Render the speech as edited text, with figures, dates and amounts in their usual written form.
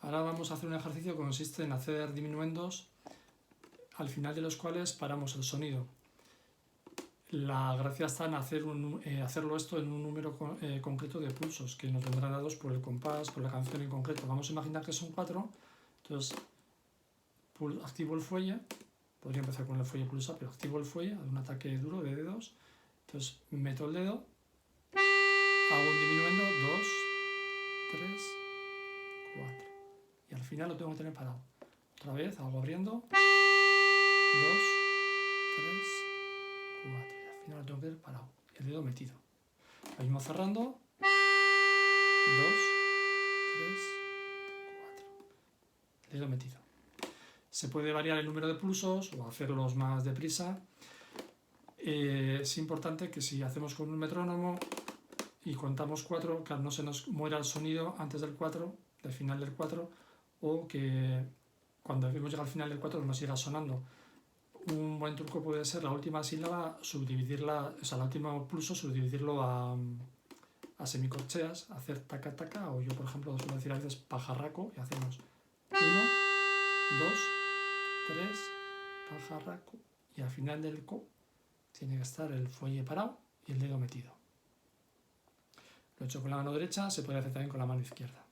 Ahora vamos a hacer un ejercicio que consiste en hacer diminuendos al final de los cuales paramos el sonido. La gracia está en hacerlo esto en un número concreto de pulsos que nos vendrán dados por el compás, por la canción en concreto. Vamos a imaginar que son 4, entonces activo el fuelle, podría empezar con el fuelle pulsado, pero activo el fuelle, hago un ataque duro de dedos, entonces meto el dedo, hago un diminuendo, 2, 3, 4, y al final lo tengo que tener parado. Otra vez, hago abriendo, 2, 3, 4, y al final lo tengo que tener parado, y el dedo metido. Lo mismo cerrando, 2, 3, 4, el dedo metido. Se puede variar el número de pulsos o hacerlos más deprisa. Es importante que si hacemos con un metrónomo y contamos 4, que no se nos muera el sonido antes del 4, del final del 4, o que cuando hemos llegado al final del 4 nos siga sonando. Un buen truco puede ser la última sílaba, subdividirla, o sea, el último pulso, subdividirlo a semicorcheas, hacer taca taca, o yo por ejemplo suelo decir a veces pajarraco, y hacemos 1, 2, 3, pajarraco, y al final del co tiene que estar el fuelle parado y el dedo metido. Lo he hecho con la mano derecha, se puede hacer también con la mano izquierda.